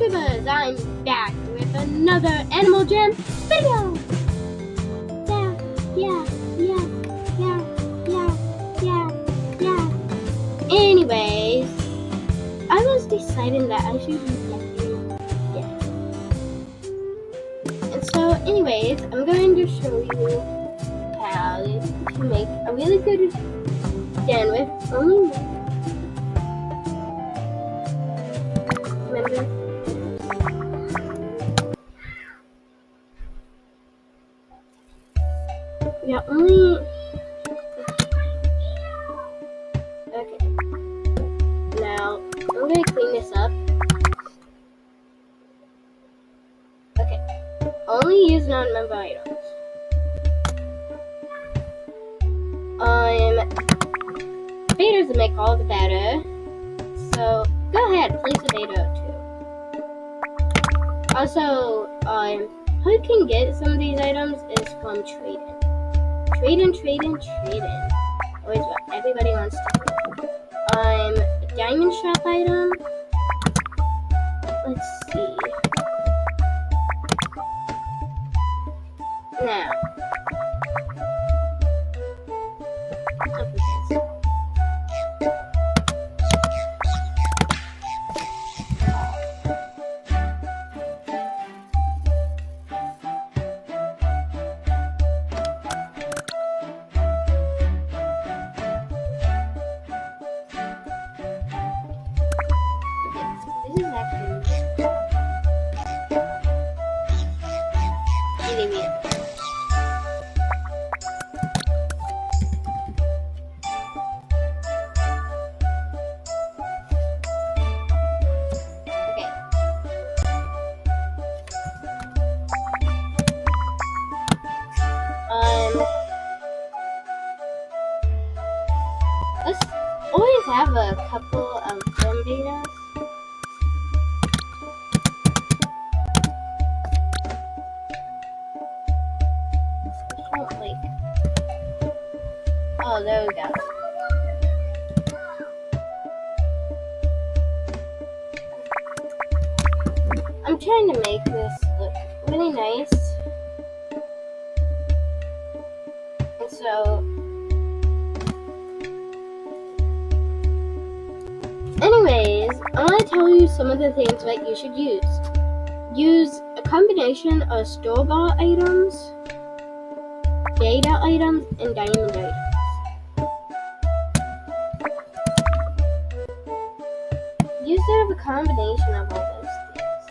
YouTubers, I'm back with another Animal Jam video! Yeah. Anyways, I was deciding that I should be getting And so, anyways, I'm going to show you how to make a really good den with only member. Yeah, only. Okay. Now, I'm going to clean this up. Okay. Only use non-member items. Betas to make all the better. So, go ahead, place a beta too. Also, how you can get some of these items is from trading. Trading. Always what everybody wants to do. A diamond shop item. Let's see. Now. This is actually really weird. Let's always have a couple of gem betas. Oh, there we go. I'm trying to make this look really nice. And so, anyways, I want to tell you some of the things that you should use. Use a combination of store-bought items, data items, and diamond items. Use sort of a combination of all those things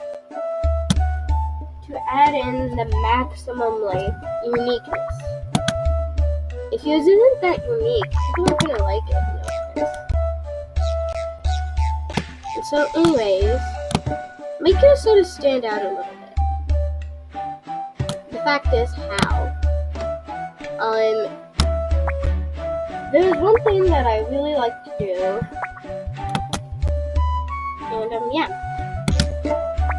to add in the maximum uniqueness. If yours isn't that unique, people aren't gonna like it. And so, anyways, make yours sort of stand out a little bit. The fact is, how? There's one thing that I really like to do. And yeah,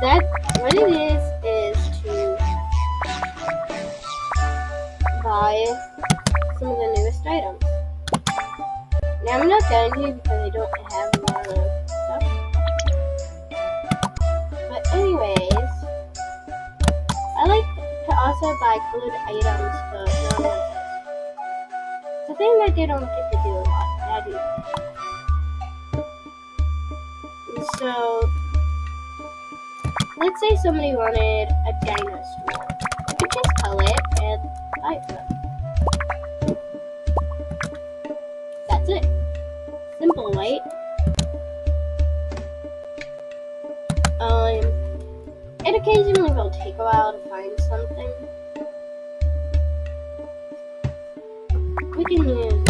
that what it is to buy some of the newest items. Now I'm not going to because I don't have a lot of stuff. But anyways, I like to also buy colored items for non-members. It's a thing that they don't get to do a lot. I do. So, let's say somebody wanted a dinosaur. You could just color it and buy it for them. That's it. Simple, right? It occasionally will take a while to find something. We can use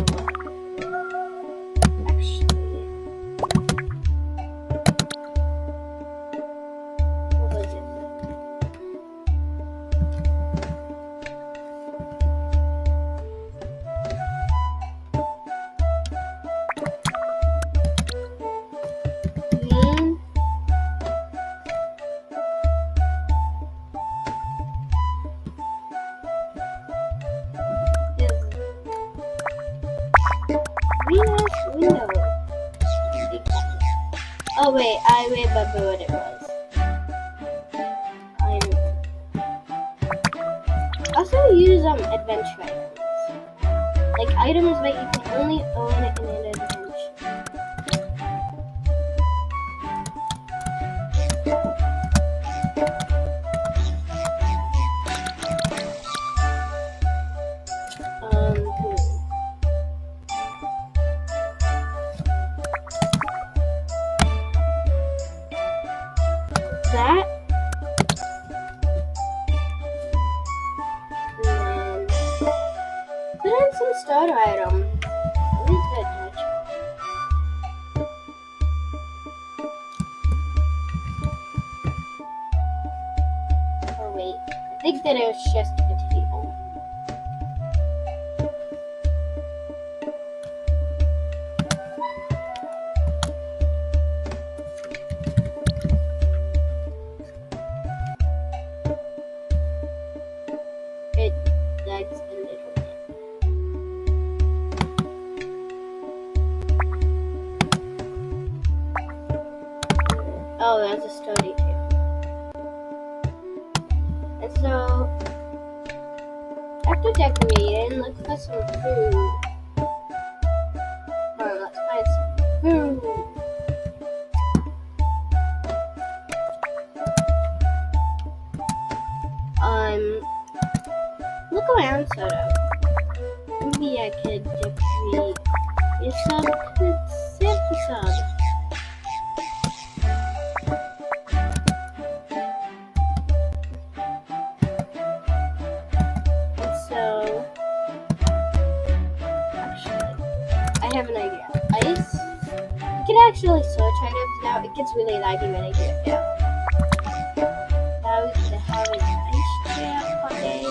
window. Oh wait, I remember what it was. Also use adventure items. Like items that you can only own in an adventure. That. And then put in some starter items. At least that touch. Oh wait, I think that it was just a table. It lags a little bit. Oh, that's a study too. And so, after decorating, let's put some food. Or let's find some food. Look around, sort of. Maybe I could decorate some Santa facade. And so, actually, I have an idea. Ice. You can actually search items now. It gets really laggy when I do it now. Now we could have an ice chair party.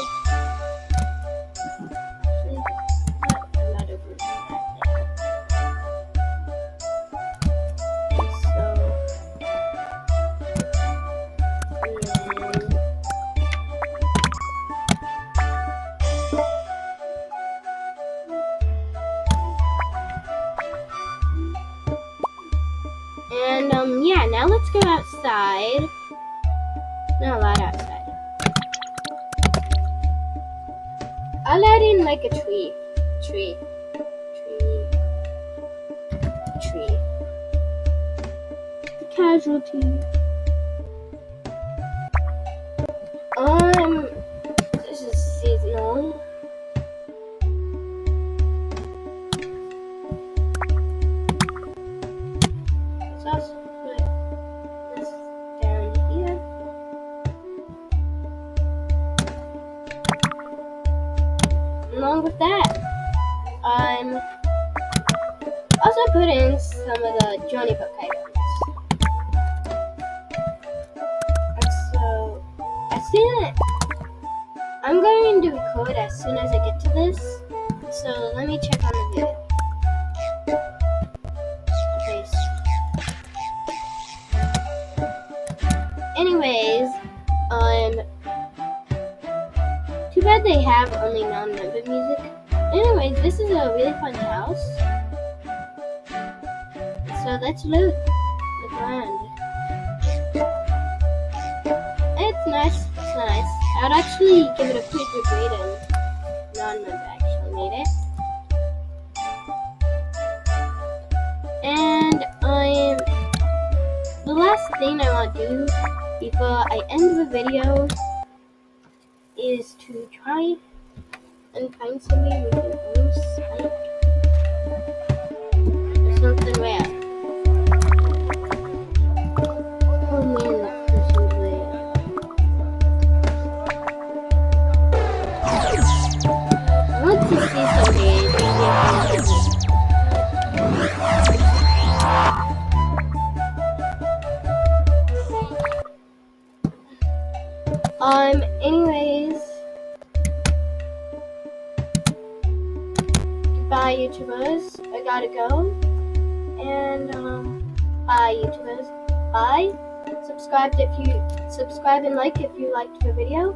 And yeah, now let's go outside. Not allowed outside. I'll add in like a tree. The casualty. This is seasonal. Let's also put this down here. Along with that, also put in some of the Johnny Book items. And so, I'm going to record as soon as I get to this. So let me check on the video. Okay. Anyways, too bad they have only non-member music. Anyways, this is a really fun house. So let's loot the ground. It's nice. It's nice. I would actually give it a pretty good rating. Non-member actually made it. And the last thing I want to do before I end the video is to try and find somebody with their own site or something rare. Oh man, that person's rare. I want to see somebody. Anyways, bye YouTubers, I gotta go, and bye YouTubers, bye, subscribe and like if you liked the video.